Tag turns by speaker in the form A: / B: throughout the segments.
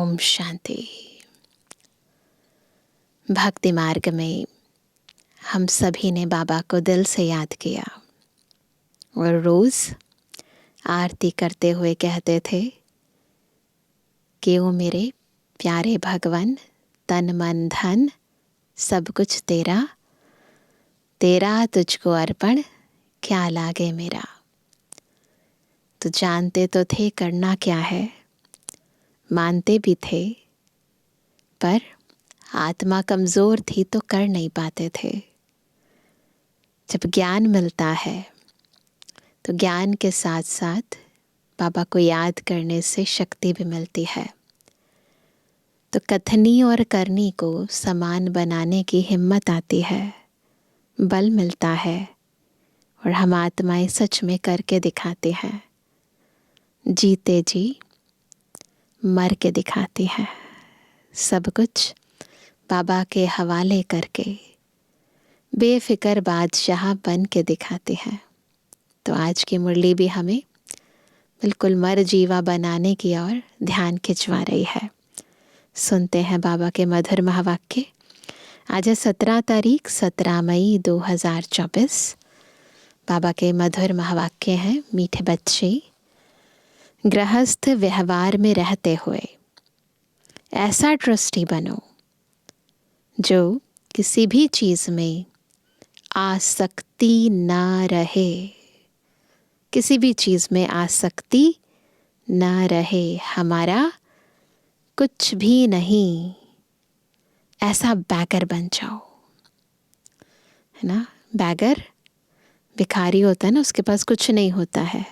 A: ओम शांति। भक्ति मार्ग में हम सभी ने बाबा को दिल से याद किया और रोज़ आरती करते हुए कहते थे कि ओ मेरे प्यारे भगवान, तन मन धन सब कुछ तेरा, तेरा तुझको अर्पण क्या लागे मेरा। तो जानते तो थे करना क्या है, मानते भी थे, पर आत्मा कमज़ोर थी तो कर नहीं पाते थे। जब ज्ञान मिलता है तो ज्ञान के साथ साथ बाबा को याद करने से शक्ति भी मिलती है। तो कथनी और करनी को समान बनाने की हिम्मत आती है, बल मिलता है और हम आत्माएं सच में करके दिखाते हैं, जीते जी मर के दिखाती हैं। सब कुछ बाबा के हवाले करके बेफिक्र बादशाह बन के दिखाते हैं। तो आज की मुरली भी हमें बिल्कुल मर जीवा बनाने की ओर ध्यान खिंचवा रही है। सुनते हैं बाबा के मधुर महावाक्य। आज है 17 तारीख 17 मई 2024। बाबा के मधुर महावाक्य हैं, मीठे बच्चे, गृहस्थ व्यवहार में रहते हुए ऐसा ट्रस्टी बनो जो किसी भी चीज़ में आसक्ति ना रहे, किसी भी चीज़ में आसक्ति ना रहे, हमारा कुछ भी नहीं, ऐसा बैगर बन जाओ। है ना, बैगर भिखारी होता है ना, उसके पास कुछ नहीं होता है,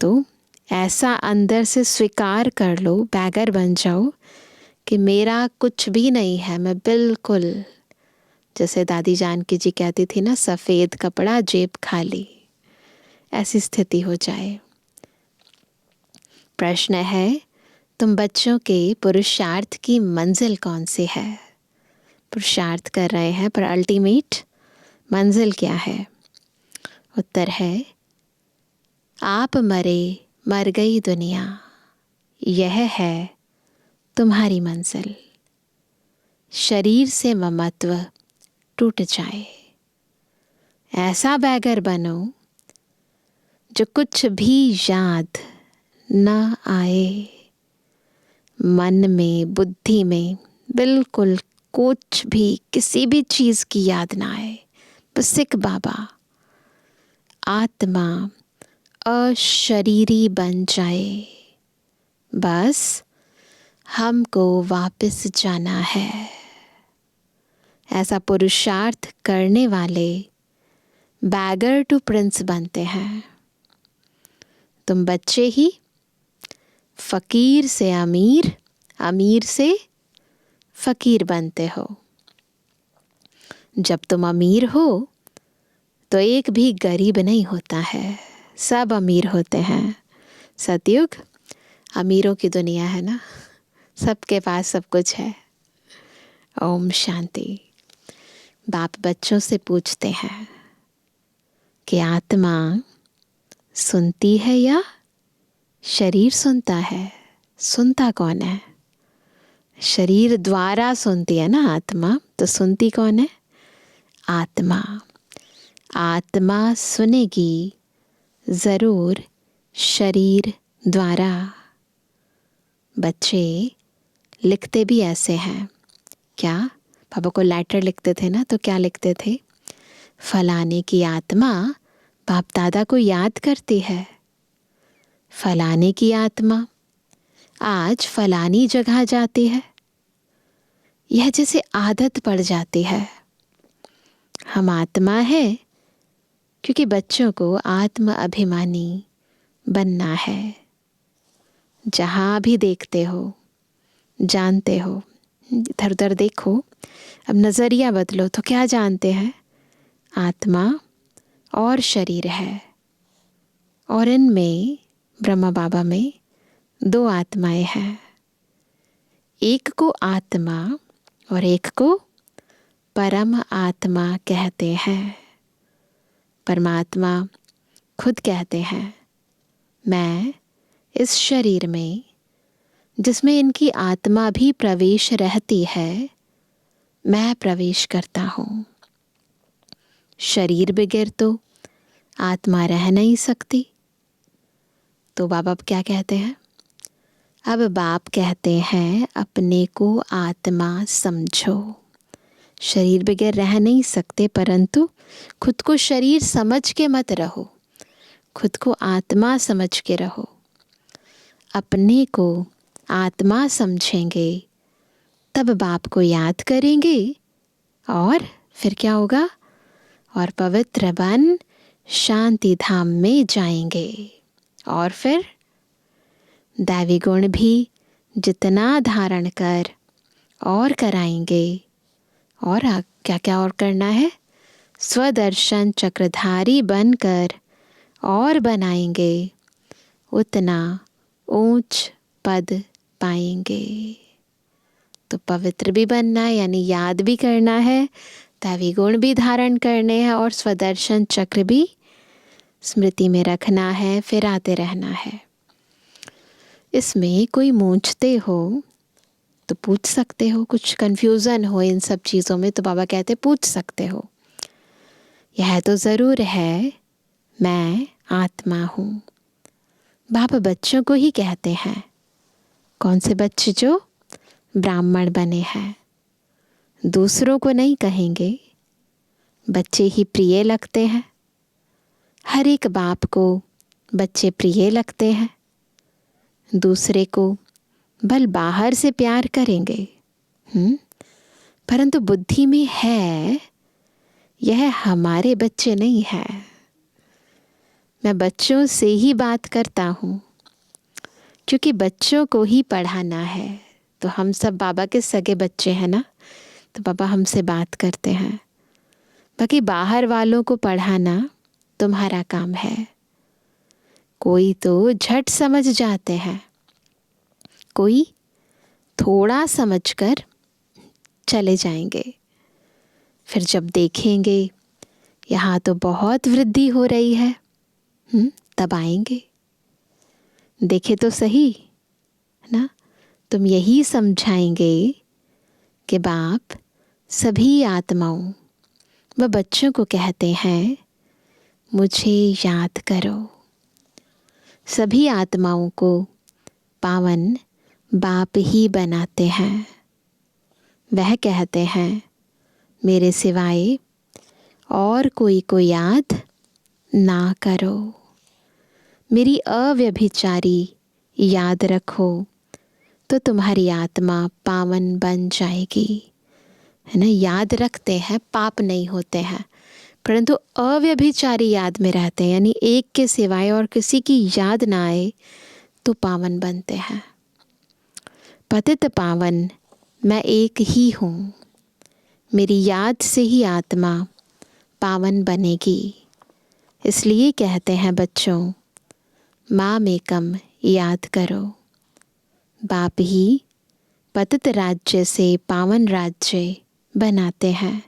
A: तो ऐसा अंदर से स्वीकार कर लो, बैगर बन जाओ कि मेरा कुछ भी नहीं है, मैं बिल्कुल, जैसे दादी जानकी जी कहती थी ना, सफ़ेद कपड़ा जेब खाली, ऐसी स्थिति हो जाए। प्रश्न है, तुम बच्चों के पुरुषार्थ की मंजिल कौन सी है? पुरुषार्थ कर रहे हैं पर अल्टीमेट मंजिल क्या है? उत्तर है, आप मरे मर गई दुनिया, यह है तुम्हारी मंजिल। शरीर से ममत्व टूट जाए, ऐसा बैगर बनो जो कुछ भी याद न आए, मन में बुद्धि में बिल्कुल कुछ भी, किसी भी चीज़ की याद ना आए, बस एक बाबा, आत्मा अशरीरी बन जाए, बस हमको वापस जाना है। ऐसा पुरुषार्थ करने वाले बैगर टू प्रिंस बनते हैं। तुम बच्चे ही फकीर से अमीर, अमीर से फकीर बनते हो। जब तुम अमीर हो तो एक भी गरीब नहीं होता है, सब अमीर होते हैं। सतयुग अमीरों की दुनिया है ना, सबके पास सब कुछ है। ओम शांति। बाप बच्चों से पूछते हैं कि आत्मा सुनती है या शरीर सुनता है? सुनता कौन है? शरीर द्वारा सुनती है ना आत्मा, तो सुनती कौन है? आत्मा। आत्मा सुनेगी ज़रूर शरीर द्वारा। बच्चे लिखते भी ऐसे हैं, क्या पापा को लेटर लिखते थे ना, तो क्या लिखते थे? फलाने की आत्मा बाप दादा को याद करती है, फलाने की आत्मा आज फलानी जगह जाती है। यह जैसे आदत पड़ जाती है। हम आत्मा है क्योंकि बच्चों को आत्म अभिमानी बनना है। जहाँ भी देखते हो, जानते हो, इधर उधर देखो, अब नज़रिया बदलो तो क्या जानते हैं? आत्मा और शरीर है, और इनमें ब्रह्मा बाबा में 2 आत्माएं हैं। एक को आत्मा और एक को परम आत्मा कहते हैं। परमात्मा खुद कहते हैं, मैं इस शरीर में जिसमें इनकी आत्मा भी प्रवेश रहती है, मैं प्रवेश करता हूँ। शरीर बगैर तो आत्मा रह नहीं सकती। तो बाबा अब क्या कहते हैं? अब बाप कहते हैं अपने को आत्मा समझो। शरीर बगैर रह नहीं सकते, परंतु खुद को शरीर समझ के मत रहो, खुद को आत्मा समझ के रहो। अपने को आत्मा समझेंगे तब बाप को याद करेंगे और फिर क्या होगा? और पवित्र बन शांति धाम में जाएंगे। और फिर दैवी गुण भी जितना धारण कर और कराएंगे। और क्या क्या और करना है? स्वदर्शन चक्रधारी बनकर और बनाएंगे, उतना ऊंच पद पाएंगे। तो पवित्र भी बनना है, यानी याद भी करना है, दैवी गुण भी धारण करने हैं और स्वदर्शन चक्र भी स्मृति में रखना है, फिर आते रहना है। इसमें कोई मूंझते हो तो पूछ सकते हो, कुछ कंफ्यूजन हो इन सब चीज़ों में तो बाबा कहते पूछ सकते हो। यह तो ज़रूर है मैं आत्मा हूँ। बाबा बच्चों को ही कहते हैं। कौन से बच्चे? जो ब्राह्मण बने हैं। दूसरों को नहीं कहेंगे। बच्चे ही प्रिय लगते हैं। हर एक बाप को बच्चे प्रिय लगते हैं। दूसरे को बल बाहर से प्यार करेंगे, परंतु बुद्धि में है यह हमारे बच्चे नहीं है। मैं बच्चों से ही बात करता हूँ क्योंकि बच्चों को ही पढ़ाना है। तो हम सब बाबा के सगे बच्चे हैं ना, तो बाबा हमसे बात करते हैं। बाकी बाहर वालों को पढ़ाना तुम्हारा काम है। कोई तो झट समझ जाते हैं, कोई थोड़ा समझकर चले जाएंगे। फिर जब देखेंगे यहाँ तो बहुत वृद्धि हो रही है, तब आएंगे। देखे तो सही ना, तुम यही समझाएंगे कि बाप सभी आत्माओं व बच्चों को कहते हैं मुझे याद करो। सभी आत्माओं को पावन बाप ही बनाते हैं। वह कहते हैं मेरे सिवाय और कोई को याद ना करो। मेरी अव्यभिचारी याद रखो तो तुम्हारी आत्मा पावन बन जाएगी, है ना। याद रखते हैं, पाप नहीं होते हैं, परंतु अव्यभिचारी याद में रहते हैं, यानी एक के सिवाय और किसी की याद ना आए तो पावन बनते हैं। पतित पावन मैं एक ही हूँ। मेरी याद से ही आत्मा पावन बनेगी। इसलिए कहते हैं बच्चों माम एकम याद करो। बाप ही पतित राज्य से पावन राज्य बनाते हैं,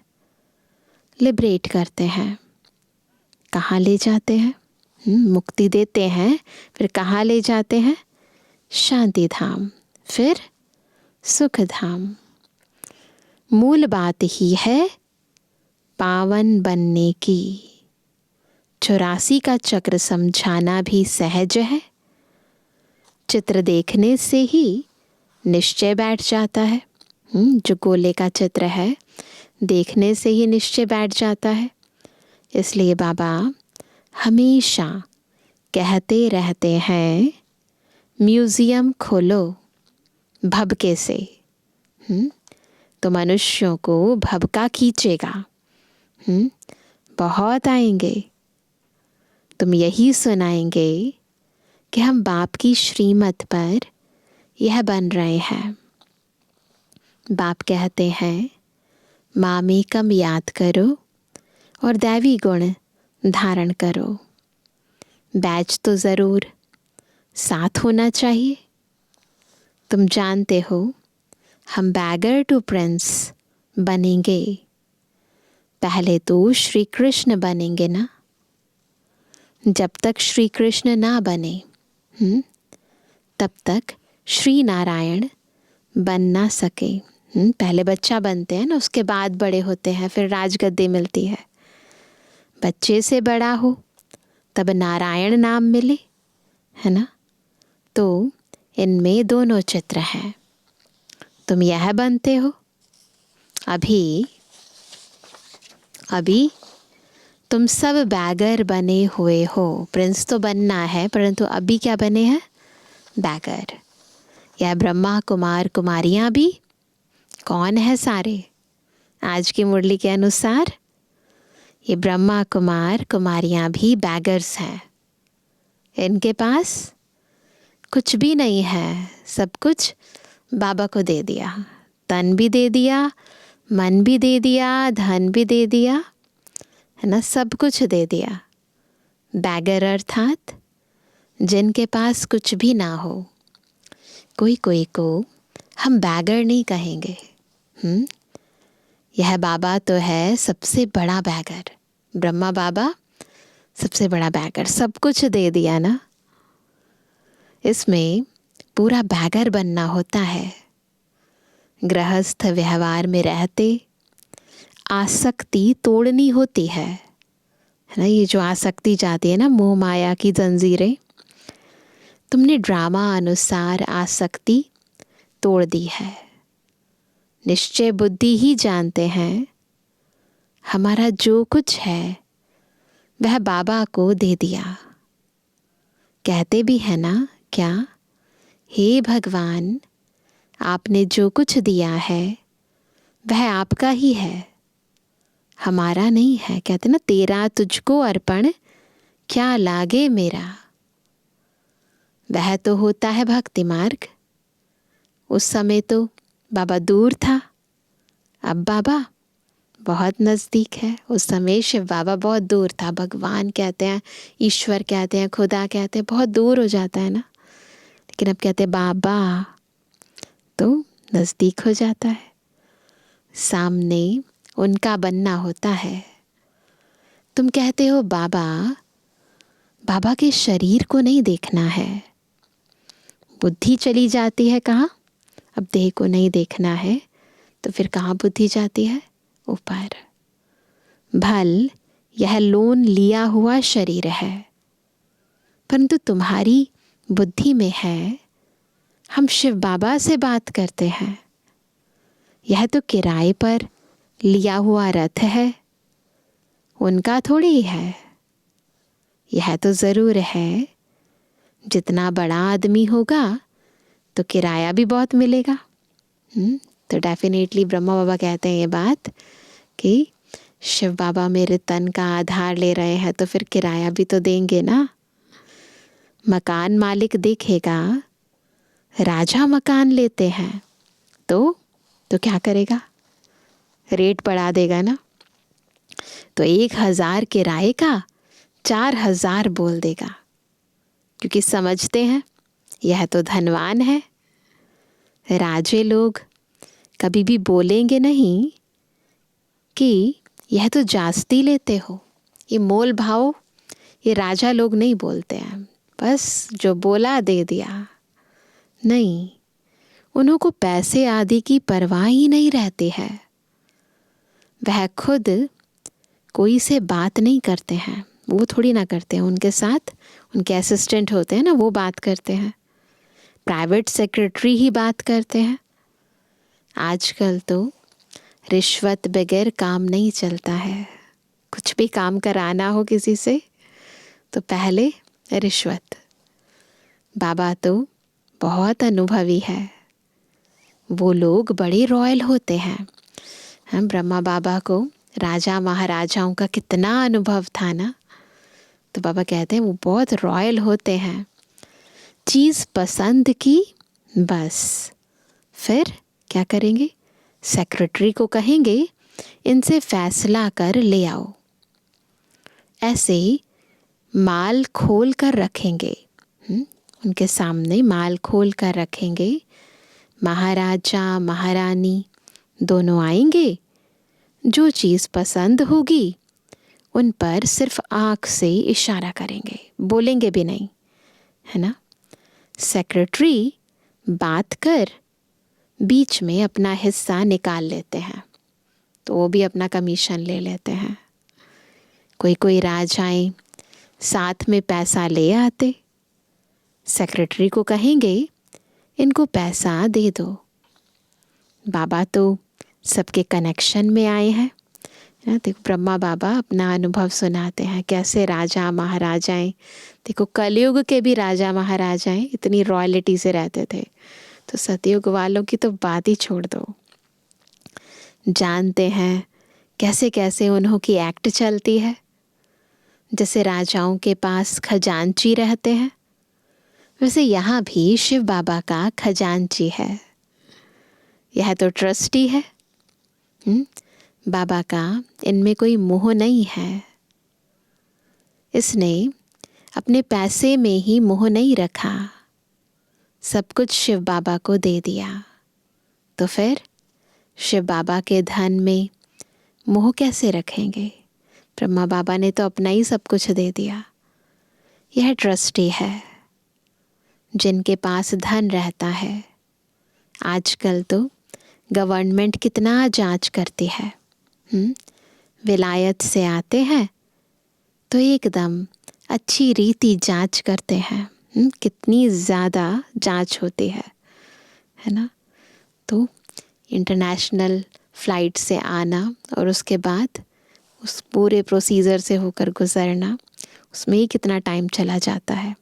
A: लिबरेट करते हैं। कहाँ ले जाते हैं? मुक्ति देते हैं, फिर कहाँ ले जाते हैं? शांति धाम, फिर सुख धाम। मूल बात ही है पावन बनने की। 84 का चक्र समझाना भी सहज है। चित्र देखने से ही निश्चय बैठ जाता है। जो गोले का चित्र है, देखने से ही निश्चय बैठ जाता है। इसलिए बाबा हमेशा कहते रहते हैं म्यूजियम खोलो भबके से। तो मनुष्यों को भबका खींचेगा। बहुत आएंगे। तुम यही सुनाएंगे कि हम बाप की श्रीमत पर यह बन रहे हैं। बाप कहते हैं मामेकम याद करो और दैवी गुण धारण करो। बैच तो ज़रूर साथ होना चाहिए। तुम जानते हो हम बैगर टू प्रिंस बनेंगे। पहले तो श्री कृष्ण बनेंगे ना। जब तक श्री कृष्ण ना बने तब तक श्री नारायण बन ना सके। पहले बच्चा बनते हैं ना, उसके बाद बड़े होते हैं, फिर राजगद्दी मिलती है। बच्चे से बड़ा हो तब नारायण नाम मिले, है ना। तो इनमें दोनों चित्र हैं। तुम यह बनते हो, अभी तुम सब बैगर बने हुए हो। प्रिंस तो बनना है, परंतु अभी क्या बने हैं? बैगर। यह ब्रह्मा कुमार कुमारियां भी कौन है सारे? आज की मुरली के अनुसार ये ब्रह्मा कुमार कुमारियां भी बैगर्स हैं। इनके पास कुछ भी नहीं है, सब कुछ बाबा को दे दिया। तन भी दे दिया, मन भी दे दिया, धन भी दे दिया, है ना, सब कुछ दे दिया। बैगर अर्थात जिनके पास कुछ भी ना हो। कोई कोई को हम बैगर नहीं कहेंगे। यह बाबा तो है सबसे बड़ा बैगर। ब्रह्मा बाबा सबसे बड़ा बैगर, सब कुछ दे दिया ना। इसमें पूरा बैगर बनना होता है। गृहस्थ व्यवहार में रहते आसक्ति तोड़नी होती है ना। ये जो आसक्ति जाती है ना, मोह माया की जंजीरें, तुमने ड्रामा अनुसार आसक्ति तोड़ दी है। निश्चय बुद्धि ही जानते हैं हमारा जो कुछ है वह बाबा को दे दिया। कहते भी है ना क्या, हे भगवान, आपने जो कुछ दिया है वह आपका ही है, हमारा नहीं है। कहते ना, तेरा तुझको अर्पण क्या लागे मेरा। वह तो होता है भक्ति मार्ग। उस समय तो बाबा दूर था, अब बाबा बहुत नज़दीक है। उस समय शिव बाबा बहुत दूर था। भगवान कहते हैं, ईश्वर कहते हैं, खुदा कहते हैं, बहुत दूर हो जाता है ना। लेकिन अब कहते हैं बाबा, तो नज़दीक हो जाता है। सामने उनका बनना होता है। तुम कहते हो बाबा, बाबा के शरीर को नहीं देखना है। बुद्धि चली जाती है कहाँ? अब देह को नहीं देखना है, तो फिर कहाँ बुद्धि जाती है? ऊपर। भल यह लोन लिया हुआ शरीर है, परंतु तुम्हारी बुद्धि में है हम शिव बाबा से बात करते हैं। यह तो किराए पर लिया हुआ रथ है, उनका थोड़ी है। यह तो ज़रूर है, जितना बड़ा आदमी होगा तो किराया भी बहुत मिलेगा। तो डेफिनेटली ब्रह्मा बाबा कहते हैं ये बात कि शिव बाबा मेरे तन का आधार ले रहे हैं, तो फिर किराया भी तो देंगे ना। मकान मालिक देखेगा राजा मकान लेते हैं तो क्या करेगा? रेट बढ़ा देगा ना। तो 1000 किराए का 4000 बोल देगा, क्योंकि समझते हैं यह तो धनवान है। राजे लोग कभी भी बोलेंगे नहीं कि यह तो जास्ती लेते हो। ये मोल भाव ये राजा लोग नहीं बोलते हैं, बस जो बोला दे दिया। नहीं, उन्हों को पैसे आदि की परवाह ही नहीं रहती है। वह खुद कोई से बात नहीं करते हैं, वो थोड़ी ना करते हैं। उनके साथ उनके असिस्टेंट होते हैं ना, वो बात करते हैं। प्राइवेट सेक्रेटरी ही बात करते हैं। आजकल तो रिश्वत बगैर काम नहीं चलता है। कुछ भी काम कराना हो किसी से तो पहले रिश्वत। बाबा तो बहुत अनुभवी है। वो लोग बड़े रॉयल होते हैं। हम ब्रह्मा बाबा को राजा महाराजाओं का कितना अनुभव था ना, तो बाबा कहते हैं वो बहुत रॉयल होते हैं। चीज़ पसंद की बस, फिर क्या करेंगे? सेक्रेटरी को कहेंगे इनसे फैसला कर ले आओ। ऐसे माल खोल कर रखेंगे। उनके सामने माल खोल कर रखेंगे। महाराजा महारानी दोनों आएंगे। जो चीज़ पसंद होगी उन पर सिर्फ आँख से इशारा करेंगे, बोलेंगे भी नहीं, है ना। सेक्रेटरी बात कर बीच में अपना हिस्सा निकाल लेते हैं, तो वो भी अपना कमीशन ले लेते हैं। कोई कोई राजाएं साथ में पैसा ले आते, सेक्रेटरी को कहेंगे इनको पैसा दे दो। बाबा तो सबके कनेक्शन में आए हैं ना। देखो ब्रह्मा बाबा अपना अनुभव सुनाते हैं कैसे राजा महाराजाएं, देखो कलयुग के भी राजा महाराजाएं इतनी रॉयल्टी से रहते थे, तो सतयुग वालों की तो बात ही छोड़ दो। जानते हैं कैसे कैसे उन्हों की एक्ट चलती है। जैसे राजाओं के पास खजांची रहते हैं, वैसे यहाँ भी शिव बाबा का खजांची है। यह तो ट्रस्टी है। बाबा का इनमें कोई मोह नहीं है। इसने अपने पैसे में ही मोह नहीं रखा, सब कुछ शिव बाबा को दे दिया। तो फिर शिव बाबा के धन में मोह कैसे रखेंगे? ब्रह्मा बाबा ने तो अपना ही सब कुछ दे दिया। यह ट्रस्टी है जिनके पास धन रहता है। आजकल तो गवर्नमेंट कितना जांच करती है। विलायत से आते हैं तो एकदम अच्छी रीति जांच करते हैं। कितनी ज़्यादा जांच होती है ना। तो इंटरनेशनल फ़्लाइट से आना और उसके बाद उस पूरे प्रोसीजर से होकर गुज़रना, उसमें ही कितना टाइम चला जाता है।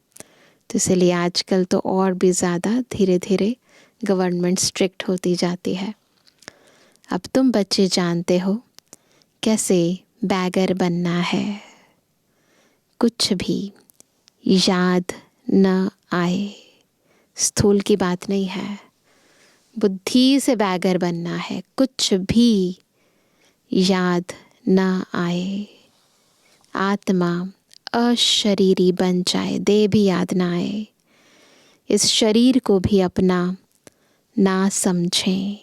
A: तो इसलिए आजकल तो और भी ज़्यादा धीरे धीरे गवर्नमेंट स्ट्रिक्ट होती जाती है। अब तुम बच्चे जानते हो कैसे बैगर बनना है। कुछ भी याद न आए, स्थूल की बात नहीं है, बुद्धि से बैगर बनना है। कुछ भी याद न आए, आत्मा अशरीरी बन जाए, देह भी याद ना आए, इस शरीर को भी अपना ना समझें,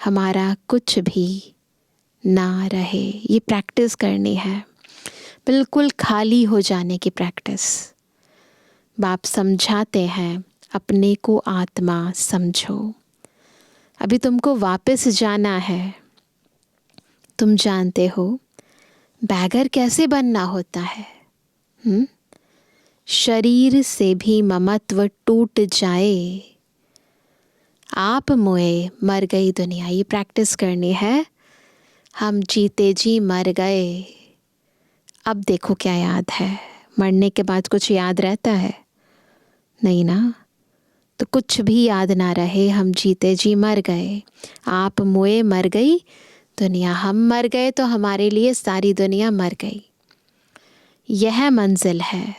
A: हमारा कुछ भी ना रहे। ये प्रैक्टिस करनी है, बिल्कुल खाली हो जाने की प्रैक्टिस। बाप समझाते हैं अपने को आत्मा समझो। अभी तुमको वापस जाना है। तुम जानते हो बैगर कैसे बनना होता है। शरीर से भी ममत्व टूट जाए, आप मोए मर गई दुनिया। ये प्रैक्टिस करनी है। हम जीते जी मर गए, अब देखो क्या याद है। मरने के बाद कुछ याद रहता है? नहीं ना। तो कुछ भी याद ना रहे, हम जीते जी मर गए। आप मोए मर गई दुनिया, हम मर गए तो हमारे लिए सारी दुनिया मर गई। यह मंजिल है।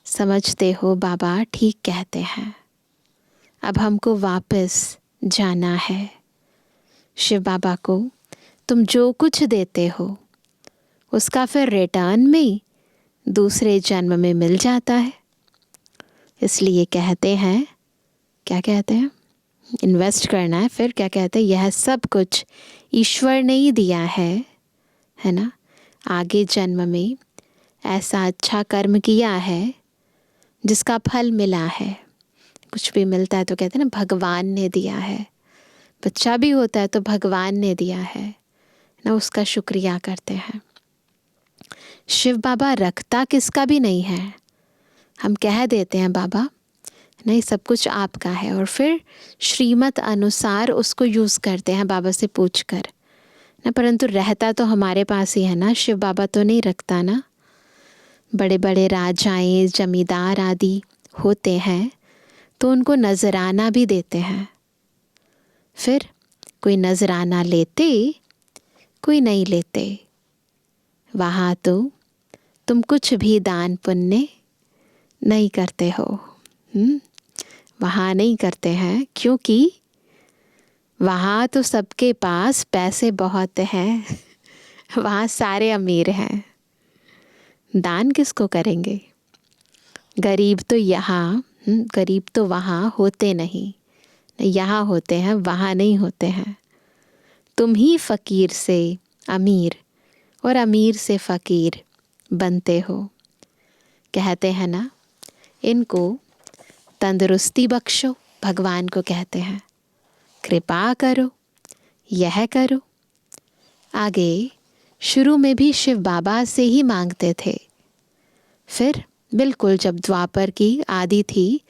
A: समझते हो बाबा ठीक कहते हैं। अब हमको वापस जाना है। शिव बाबा को तुम जो कुछ देते हो उसका फिर रिटर्न में दूसरे जन्म में मिल जाता है। इसलिए कहते हैं, क्या कहते हैं, इन्वेस्ट करना है। फिर क्या कहते हैं, यह सब कुछ ईश्वर ने ही दिया है ना। आगे जन्म में ऐसा अच्छा कर्म किया है जिसका फल मिला है। कुछ भी मिलता है तो कहते हैं ना भगवान ने दिया है। बच्चा भी होता है तो भगवान ने दिया है ना, उसका शुक्रिया करते हैं। शिव बाबा रखता किसका भी नहीं है। हम कह देते हैं बाबा नहीं सब कुछ आपका है, और फिर श्रीमत अनुसार उसको यूज़ करते हैं बाबा से पूछकर ना। परंतु रहता तो हमारे पास ही है ना। शिव बाबा तो नहीं रखता ना। बड़े बड़े राजाएं जमींदार आदि होते हैं तो उनको नजराना भी देते हैं। फिर कोई नजराना लेते, कोई नहीं लेते। वहाँ तो तुम कुछ भी दान पुण्य नहीं करते हो। वहाँ नहीं करते हैं क्योंकि वहाँ तो सबके पास पैसे बहुत हैं। वहाँ सारे अमीर हैं। दान किसको करेंगे? गरीब तो यहाँ, गरीब तो वहाँ होते नहीं। यहाँ होते हैं, वहाँ नहीं होते हैं। तुम ही फ़कीर से अमीर और अमीर से फ़कीर बनते हो। कहते हैं ना, इनको तंदुरुस्ती बख्शो, भगवान को कहते हैं। कृपा करो, यह करो। आगे शुरू में भी शिव बाबा से ही मांगते थे। फिर बिल्कुल जब द्वापर की आदि थी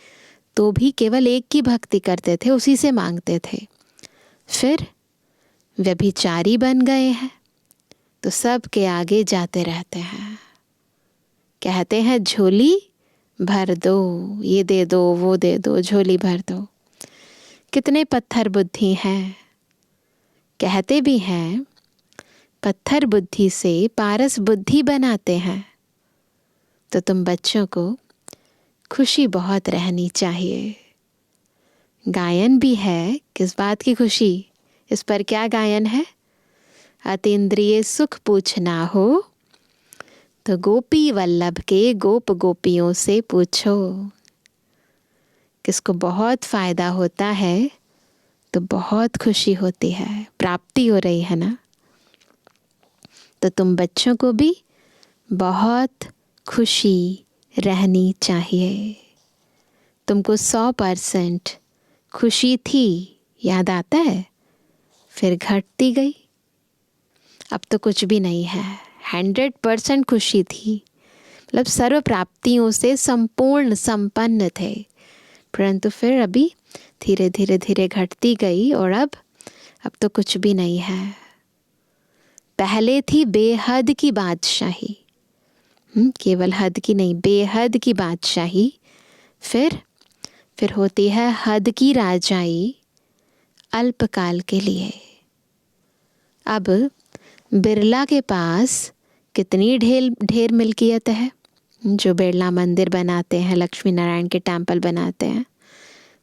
A: तो भी केवल एक की भक्ति करते थे, उसी से मांगते थे। फिर व्यभिचारी बन गए हैं तो सब के आगे जाते रहते हैं, कहते हैं झोली भर दो, ये दे दो, वो दे दो, झोली भर दो। कितने पत्थर बुद्धि हैं। कहते भी हैं पत्थर बुद्धि से पारस बुद्धि बनाते हैं। तो तुम बच्चों को खुशी बहुत रहनी चाहिए। गायन भी है, किस बात की खुशी? इस पर क्या गायन है? अतीन्द्रिय सुख पूछना हो तो गोपी वल्लभ के गोप गोपियों से पूछो। किसको बहुत फायदा होता है तो बहुत खुशी होती है, प्राप्ति हो रही है ना। तो तुम बच्चों को भी बहुत खुशी रहनी चाहिए। तुमको 100% खुशी थी, याद आता है? फिर घटती गई, अब तो कुछ भी नहीं है। 100% खुशी थी, मतलब सर्व प्राप्तियों से संपूर्ण संपन्न थे, परंतु फिर अभी धीरे धीरे धीरे घटती गई और अब तो कुछ भी नहीं है। पहले थी बेहद की बादशाही, केवल हद की नहीं, बेहद की बादशाही। फिर होती है हद की राजाई, अल्पकाल के लिए। अब बिरला के पास कितनी ढेर मिल्कियत है। जो बिरला मंदिर बनाते हैं, लक्ष्मी नारायण के टेम्पल बनाते हैं,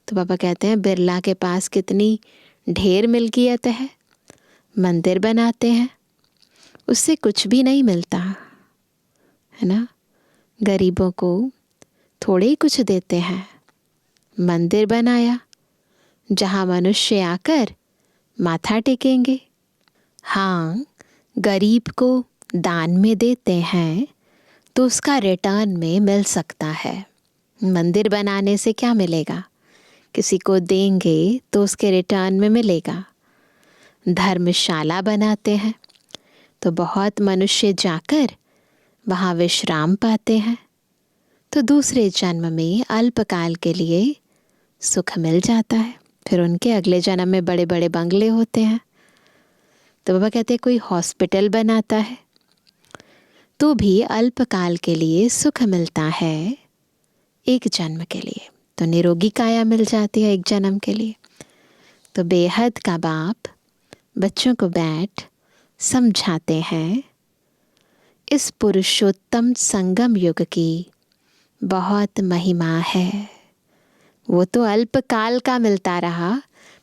A: तो पापा कहते हैं बिरला के पास कितनी ढेर मिल्कियत है। मंदिर बनाते हैं, उससे कुछ भी नहीं मिलता है ना। गरीबों को थोड़े ही कुछ देते हैं। मंदिर बनाया जहाँ मनुष्य आकर माथा टेकेंगे। हाँ, गरीब को दान में देते हैं तो उसका रिटर्न में मिल सकता है। मंदिर बनाने से क्या मिलेगा? किसी को देंगे तो उसके रिटर्न में मिलेगा। धर्मशाला बनाते हैं तो बहुत मनुष्य जाकर वहाँ विश्राम पाते हैं, तो दूसरे जन्म में अल्पकाल के लिए सुख मिल जाता है। फिर उनके अगले जन्म में बड़े बड़े बंगले होते हैं। तो बाबा कहते हैं कोई हॉस्पिटल बनाता है तो भी अल्पकाल के लिए सुख मिलता है, एक जन्म के लिए। तो निरोगी काया मिल जाती है एक जन्म के लिए। तो बेहद का बाप बच्चों को बैठ समझाते हैं इस पुरुषोत्तम संगम युग की बहुत महिमा है। वो तो अल्पकाल का मिलता रहा,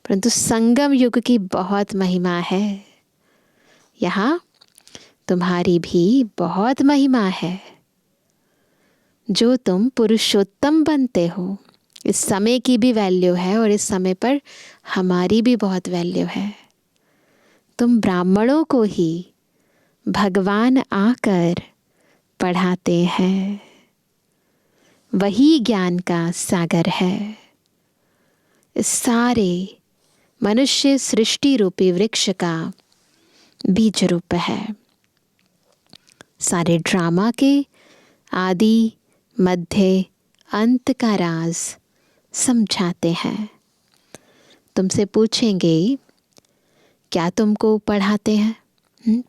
A: परंतु संगम युग की बहुत महिमा है। यहाँ तुम्हारी भी बहुत महिमा है। जो तुम पुरुषोत्तम बनते हो, इस समय की भी वैल्यू है और इस समय पर हमारी भी बहुत वैल्यू है। तुम ब्राह्मणों को ही भगवान आकर पढ़ाते हैं, वही ज्ञान का सागर है। इस सारे मनुष्य सृष्टि रूपी वृक्ष का बीज रूप है। सारे ड्रामा के आदि मध्य अंत का राज समझाते हैं। तुमसे पूछेंगे क्या तुमको पढ़ाते हैं?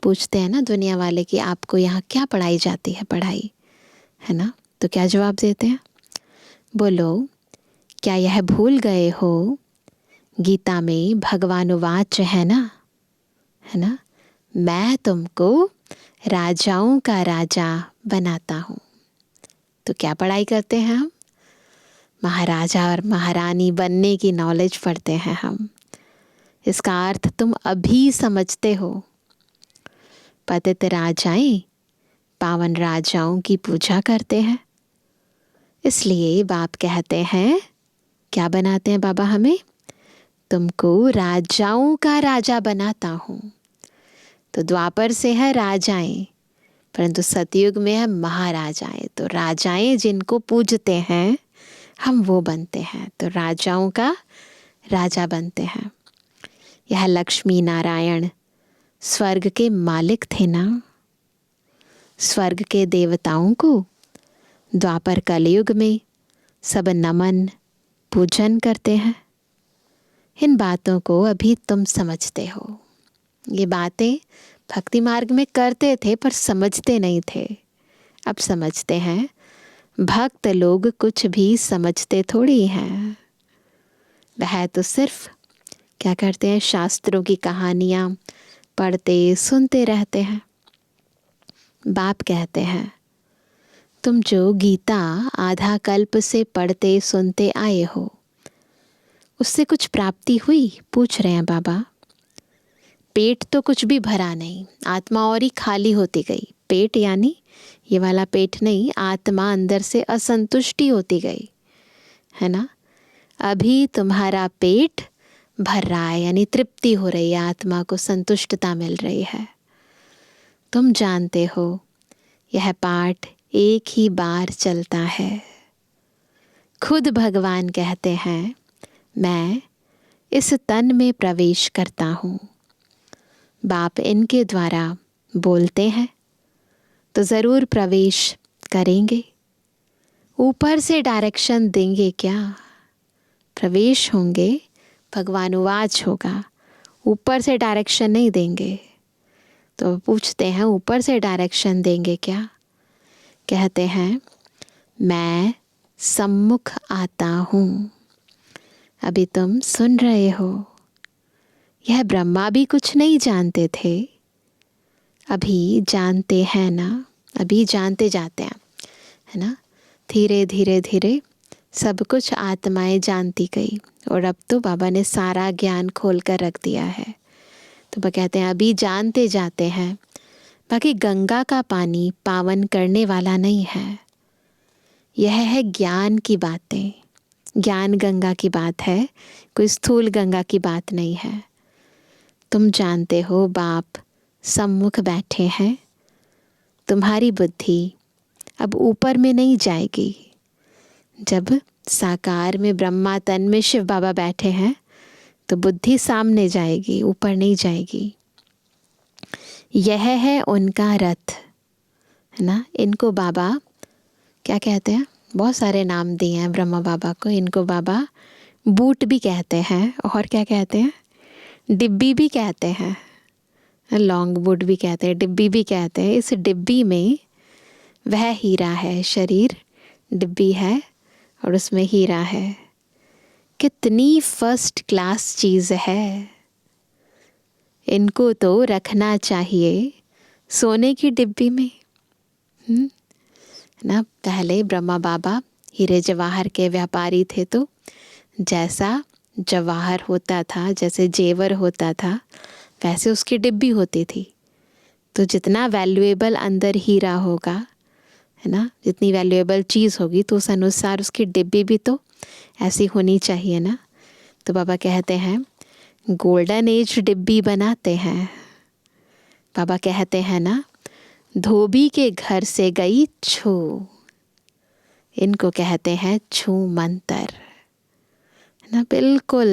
A: पूछते हैं ना दुनिया वाले कि आपको यहाँ क्या पढ़ाई जाती है, पढ़ाई है ना। तो क्या जवाब देते हैं? बोलो, क्या यह भूल गए हो गीता में भगवानुवाच है ना, है ना, मैं तुमको राजाओं का राजा बनाता हूँ। तो क्या पढ़ाई करते हैं हम? महाराजा और महारानी बनने की नॉलेज पढ़ते हैं हम। इसका अर्थ तुम अभी समझते हो। पतित राजाएं पावन राजाओं की पूजा करते हैं, इसलिए बाप कहते हैं क्या बनाते हैं बाबा हमें? तुमको राजाओं का राजा बनाता हूँ। तो द्वापर से है राजाएं, परंतु सतयुग में है महाराजाएं। तो राजाएं जिनको पूजते हैं हम वो बनते हैं, तो राजाओं का राजा बनते हैं। यह लक्ष्मी नारायण स्वर्ग के मालिक थे ना। स्वर्ग के देवताओं को द्वापर कलयुग में सब नमन पूजन करते हैं। इन बातों को अभी तुम समझते हो। ये बातें भक्ति मार्ग में करते थे पर समझते नहीं थे, अब समझते हैं। भक्त लोग कुछ भी समझते थोड़ी हैं। वह तो सिर्फ क्या करते हैं, शास्त्रों की कहानियाँ पढ़ते सुनते रहते हैं। बाप कहते हैं, तुम जो गीता आधा कल्प से पढ़ते सुनते आए हो, उससे कुछ प्राप्ति हुई? पूछ रहे हैं बाबा। पेट तो कुछ भी भरा नहीं, आत्मा और ही खाली होती गई। पेट यानी ये वाला पेट नहीं, आत्मा अंदर से असंतुष्टि होती गई, है ना। अभी तुम्हारा पेट भर रहा है, यानी तृप्ति हो रही है, आत्मा को संतुष्टता मिल रही है। तुम जानते हो यह पाठ एक ही बार चलता है। खुद भगवान कहते हैं, मैं इस तन में प्रवेश करता हूँ। बाप इनके द्वारा बोलते हैं तो ज़रूर प्रवेश करेंगे। ऊपर से डायरेक्शन देंगे क्या? प्रवेश होंगे, भगवान उवाच होगा, ऊपर से डायरेक्शन नहीं देंगे। तो पूछते हैं ऊपर से डायरेक्शन देंगे क्या? कहते हैं, मैं सम्मुख आता हूँ। अभी तुम सुन रहे हो। यह ब्रह्मा भी कुछ नहीं जानते थे, अभी जानते हैं ना। अभी जानते जाते हैं, है ना। धीरे धीरे धीरे सब कुछ आत्माएं जानती गई, और अब तो बाबा ने सारा ज्ञान खोल कर रख दिया है। तो वह कहते हैं अभी जानते जाते हैं। बाकी गंगा का पानी पावन करने वाला नहीं है। यह है ज्ञान की बातें। ज्ञान गंगा की बात है, कोई स्थूल गंगा की बात नहीं है। तुम जानते हो बाप सम्मुख बैठे हैं। तुम्हारी बुद्धि अब ऊपर में नहीं जाएगी। जब साकार में ब्रह्मा तन में शिव बाबा बैठे हैं तो बुद्धि सामने जाएगी, ऊपर नहीं जाएगी। यह है उनका रथ, है ना। इनको बाबा क्या कहते हैं? बहुत सारे नाम दिए हैं ब्रह्मा बाबा को। इनको बाबा बूट भी कहते हैं, और क्या कहते हैं? डिब्बी भी कहते हैं, लॉन्ग बूट भी कहते हैं, डिब्बी भी कहते हैं। इस डिब्बी में वह हीरा है, शरीर डिब्बी है और उसमें हीरा है। कितनी फर्स्ट क्लास चीज़ है। इनको तो रखना चाहिए सोने की डिब्बी में, ना। पहले ब्रह्मा बाबा हीरे जवाहर के व्यापारी थे, तो जैसा जवाहर होता था, जैसे जेवर होता था, वैसे उसकी डिब्बी होती थी। तो जितना वैल्यूएबल अंदर हीरा होगा, है ना, जितनी वैल्यूएबल चीज़ होगी, तो उस अनुसार उसकी डिब्बी भी तो ऐसी होनी चाहिए ना। तो बाबा कहते हैं गोल्डन एज डिब्बी बनाते हैं। बाबा कहते हैं ना, धोबी के घर से गई छू। इनको कहते हैं छू मंतर, ना। बिल्कुल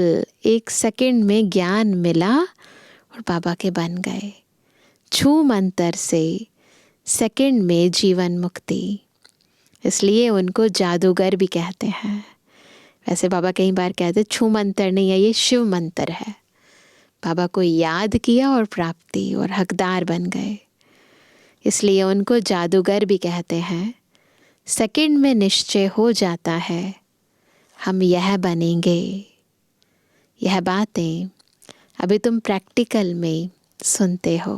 A: 1 सेकंड में ज्ञान मिला और बाबा के बन गए। छू मंतर से सेकंड में जीवन मुक्ति, इसलिए उनको जादूगर भी कहते हैं। वैसे बाबा कई बार कहते छू मंतर नहीं है, ये शिव मंत्र है। बाबा को याद किया और प्राप्ति और हकदार बन गए, इसलिए उनको जादूगर भी कहते हैं। सेकंड में निश्चय हो जाता है हम यह बनेंगे। यह बातें अभी तुम प्रैक्टिकल में सुनते हो।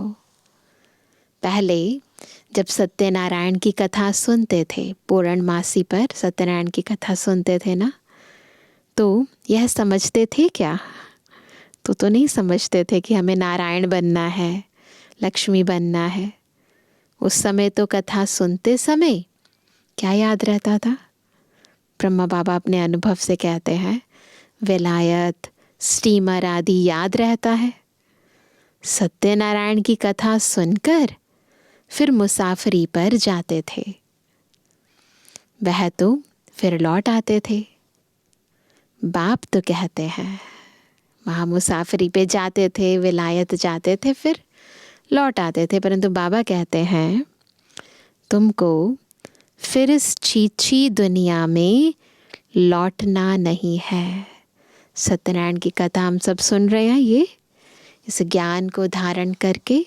A: पहले जब सत्यनारायण की कथा सुनते थे, पूर्णमासी पर सत्यनारायण की कथा सुनते थे ना, तो यह समझते थे क्या? तो नहीं समझते थे कि हमें नारायण बनना है, लक्ष्मी बनना है। उस समय तो कथा सुनते समय क्या याद रहता था? ब्रह्मा बाबा अपने अनुभव से कहते हैं, विलायत, स्टीमर आदि याद रहता है। सत्यनारायण की कथा सुनकर फिर मुसाफरी पर जाते थे। वह तो फिर लौट आते थे, बाप तो कहते हैं, वहाँ मुसाफरी पे जाते थे, विलायत जाते थे, फिर लौट आते थे, परंतु बाबा कहते हैं तुमको फिर इस छीछी दुनिया में लौटना नहीं है। सत्यनारायण की कथा हम सब सुन रहे हैं। ये इस ज्ञान को धारण करके,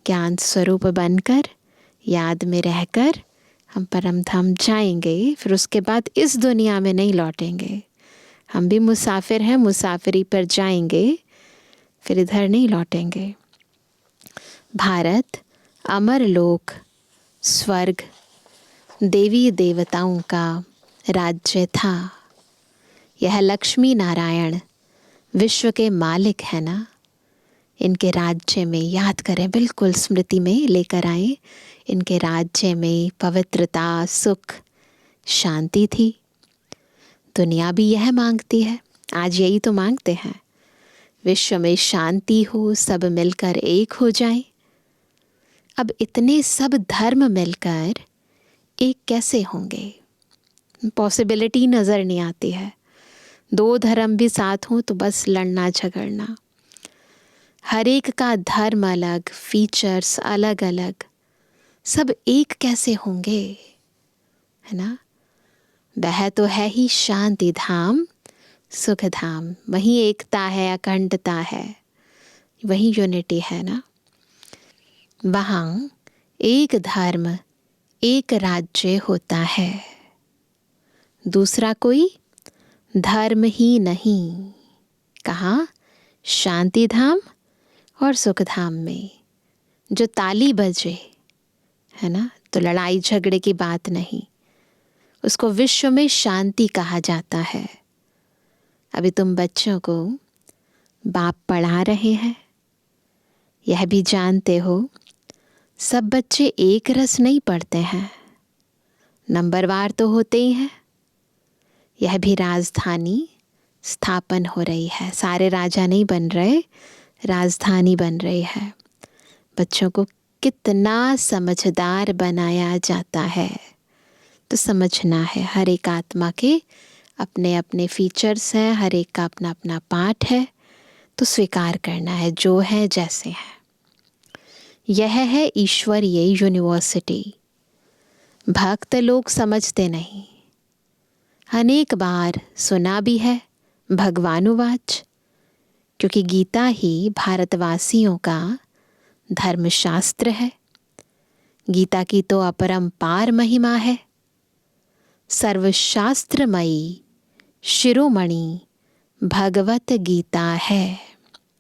A: ज्ञान स्वरूप बनकर, याद में रहकर हम परम धाम जाएंगे। फिर उसके बाद इस दुनिया में नहीं लौटेंगे। हम भी मुसाफिर हैं, मुसाफिरी पर जाएंगे, फिर इधर नहीं लौटेंगे। भारत अमर लोक, स्वर्ग, देवी देवताओं का राज्य था। यह लक्ष्मी नारायण विश्व के मालिक है ना, इनके राज्य में याद करें, बिल्कुल स्मृति में लेकर आए। इनके राज्य में पवित्रता, सुख, शांति थी। दुनिया भी यह मांगती है, आज यही तो मांगते हैं, विश्व में शांति हो, सब मिलकर एक हो जाए। अब इतने सब धर्म मिलकर एक कैसे होंगे? पॉसिबिलिटी नज़र नहीं आती है। दो धर्म भी साथ हों तो बस लड़ना झगड़ना। हर एक का धर्म अलग, फीचर्स अलग अलग, सब एक कैसे होंगे, है ना? वह तो है ही शांति धाम, सुख धाम। वही एकता है, अखंडता है, वही यूनिटी है ना। वहाँ एक धर्म, एक राज्य होता है, दूसरा कोई धर्म ही नहीं। कहाँ? शांति धाम और सुख धाम में। जो ताली बजे, है ना, तो लड़ाई झगड़े की बात नहीं, उसको विश्व में शांति कहा जाता है। अभी तुम बच्चों को बाप पढ़ा रहे हैं, यह भी जानते हो सब बच्चे एक रस नहीं पढ़ते हैं, नंबरवार तो होते ही हैं। यह भी राजधानी स्थापन हो रही है, सारे राजा नहीं बन रहे, राजधानी बन रही है। बच्चों को कितना समझदार बनाया जाता है, तो समझना है। हर एक आत्मा के अपने अपने फीचर्स हैं, हर एक का अपना अपना पाठ है, तो स्वीकार करना है जो है जैसे है। यह है ईश्वरीय यूनिवर्सिटी। भक्त लोग समझते नहीं, अनेक बार सुना भी है भगवानुवाच, क्योंकि गीता ही भारतवासियों का धर्मशास्त्र है। गीता की तो अपरंपार महिमा है। सर्वशास्त्रमयी शिरोमणि भगवत गीता है।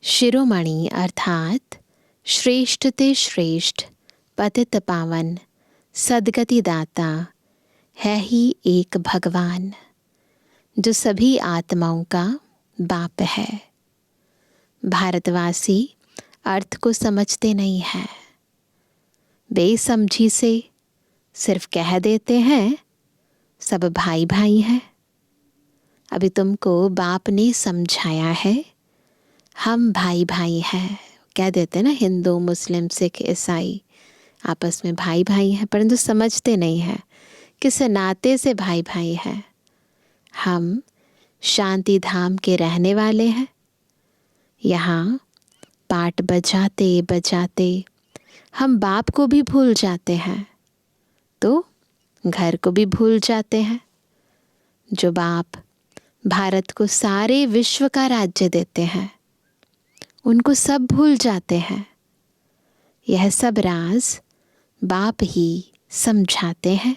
A: शिरोमणि अर्थात श्रेष्ठ ते श्रेष्ठ, पतित पावन, सदगति दाता है ही एक भगवान, जो सभी आत्माओं का बाप है। भारतवासी अर्थ को समझते नहीं हैं, बेसमझी से सिर्फ कह देते हैं सब भाई भाई हैं। अभी तुमको बाप ने समझाया है हम भाई भाई हैं। कह देते हैं ना, हिंदू, मुस्लिम, सिख, ईसाई आपस में भाई भाई हैं, परंतु समझते नहीं हैं किस नाते से भाई भाई हैं। हम शांति धाम के रहने वाले हैं। यहाँ पाठ बजाते बजाते हम बाप को भी भूल जाते हैं, तो घर को भी भूल जाते हैं। जो बाप भारत को सारे विश्व का राज्य देते हैं, उनको सब भूल जाते हैं। यह सब राज बाप ही समझाते हैं।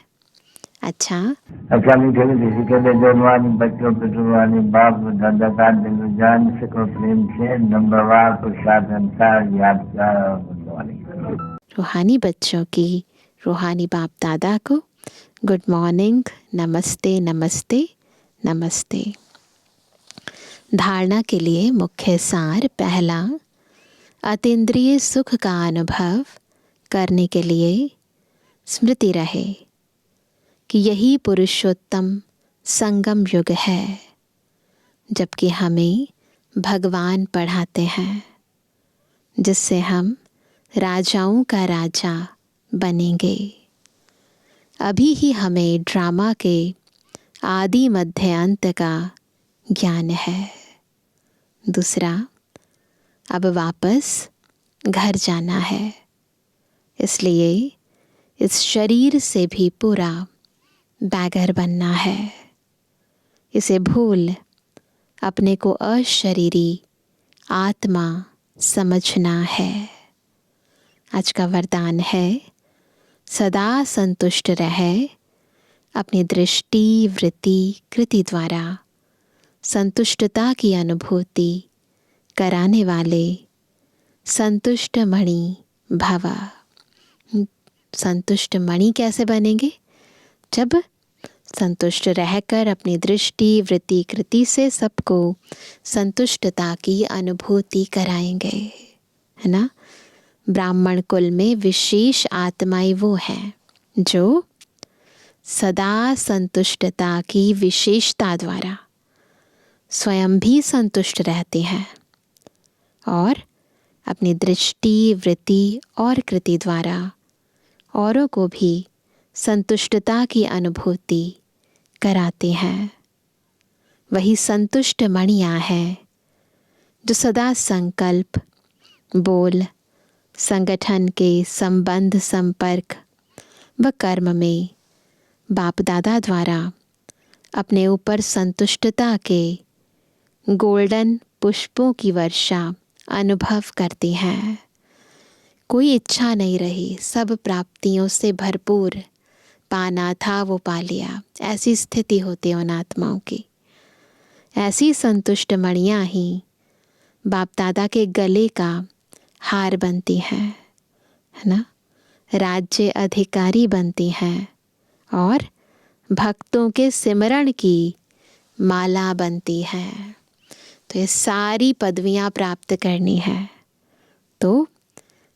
A: अच्छा
B: मीठे किसी के बेदनवानी बच्चों पे जुर्मानी बाप दादा का दिल जान से को प्रेम से नंबरवार पुरुषार्थ अनुसार याद किया।
A: रूहानी बच्चों की रूहानी बाप दादा को गुड मॉर्निंग, नमस्ते नमस्ते नमस्ते। धारणा के लिए मुख्य सार। पहला, अतीन्द्रिय सुख का अनुभव करने के लिए स्मृति रहे कि यही पुरुषोत्तम संगम युग है, जबकि हमें भगवान पढ़ाते हैं, जिससे हम राजाओं का राजा बनेंगे। अभी ही हमें ड्रामा के आदि मध्य अंत का ज्ञान है। दूसरा, अब वापस घर जाना है, इसलिए इस शरीर से भी पूरा बैगर बनना है। इसे भूल अपने को अशरीरी आत्मा समझना है। आज का वरदान है, सदा संतुष्ट रहे, अपनी दृष्टि वृत्ति कृति द्वारा संतुष्टता की अनुभूति कराने वाले संतुष्ट मणि भव। संतुष्ट मणि कैसे बनेंगे? जब संतुष्ट रहकर अपनी दृष्टि वृत्ति कृति से सबको संतुष्टता की अनुभूति कराएंगे, है ना। ब्राह्मण कुल में विशेष आत्माएं वो हैं जो सदा संतुष्टता की विशेषता द्वारा स्वयं भी संतुष्ट रहते हैं और अपनी दृष्टि वृत्ति और कृति द्वारा औरों को भी संतुष्टता की अनुभूति कराते हैं। वही संतुष्ट मणियाँ हैं जो सदा संकल्प, बोल, संगठन के संबंध संपर्क व कर्म में बाप दादा द्वारा अपने ऊपर संतुष्टता के गोल्डन पुष्पों की वर्षा अनुभव करती हैं। कोई इच्छा नहीं रही, सब प्राप्तियों से भरपूर, पाना था वो पा लिया, ऐसी स्थिति होती है उन आत्माओं की। ऐसी संतुष्ट मणियाँ ही बाप दादा के गले का हार बनती हैं, है ना। राज्य अधिकारी बनती हैं और भक्तों के सिमरण की माला बनती हैं। तो ये सारी पदवियाँ प्राप्त करनी है तो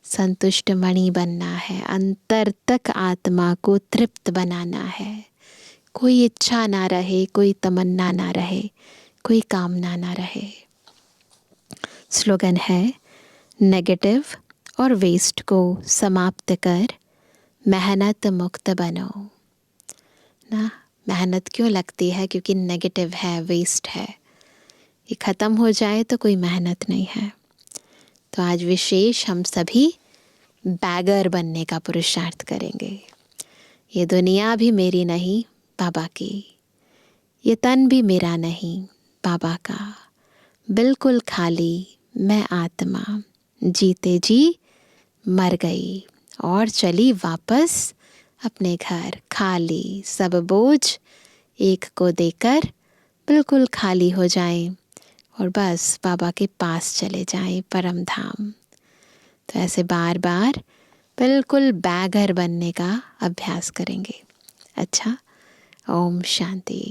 A: संतुष्ट मणि बनना है, अंतर तक आत्मा को तृप्त बनाना है। कोई इच्छा ना रहे, कोई तमन्ना ना रहे, कोई कामना ना रहे। स्लोगन है, नेगेटिव और वेस्ट को समाप्त कर मेहनत मुक्त बनो। ना, मेहनत क्यों लगती है? क्योंकि नेगेटिव है, वेस्ट है। ये ख़त्म हो जाए तो कोई मेहनत नहीं है। तो आज विशेष हम सभी बैगर बनने का पुरुषार्थ करेंगे। ये दुनिया भी मेरी नहीं, बाबा की। ये तन भी मेरा नहीं, बाबा का। बिल्कुल खाली मैं आत्मा, जीते जी मर गई और चली वापस अपने घर। खाली सब बोझ एक को देकर बिल्कुल खाली हो जाएं और बस बाबा के पास चले जाएं, परम धाम। तो ऐसे बार बार बिल्कुल बैगर बनने का अभ्यास करेंगे। अच्छा, ओम शांति।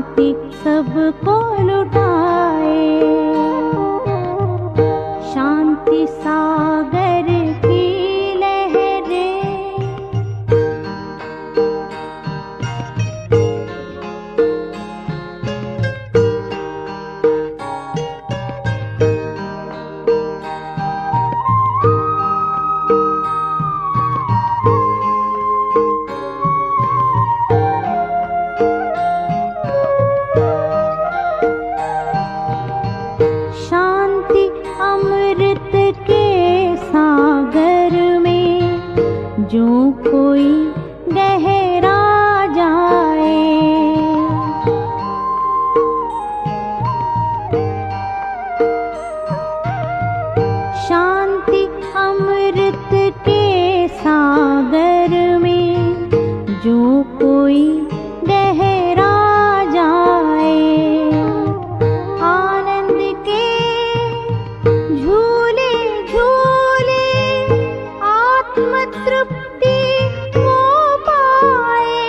C: शांति सबको लुटाए, शांति सागर की लहरें। शांति अमृत के सागर में जो कोई गहरा जाए, शांति अमृत के सागर में जो कोई गहरा जाए, आनंद के झूले झूले आत्म तृप्ति वो पाए।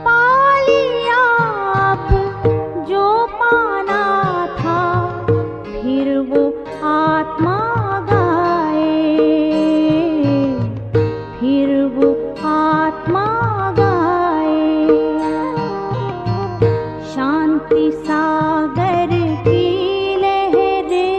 C: पा लिया अब जो पाना था, फिर वो आत्मा गाए, फिर वो आत्मा गाए। शांति सागर की लहरें।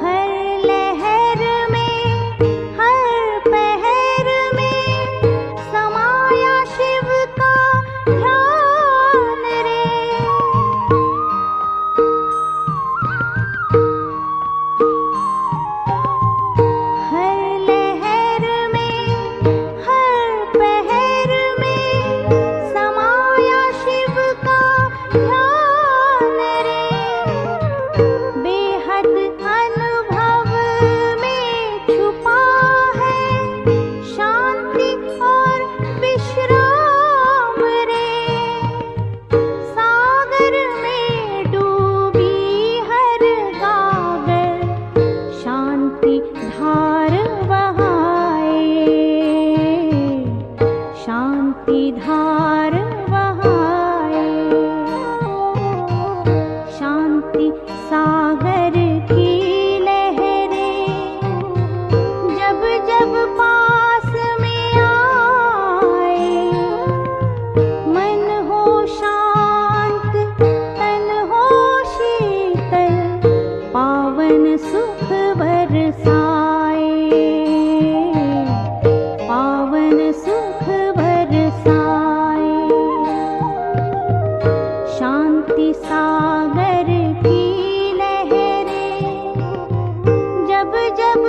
C: हर लहर में, हर पहर में समाया शिव का ध्यान रे। हर लहर में, हर पहर में समाया शिव का ध्यान रे। बेहद अनुभव में छुपा है शांति और विश्राम रे। सागर में डूबी हर गागर, शांति धार बहाए, शांति धार बहाए। शांति सागर की लहरें जब जब पास में आए, मन हो शांत तन हो शीतल, पावन सुख बरसाए, पावन सुख बरसाए। शांति सागर की लहरें जब जब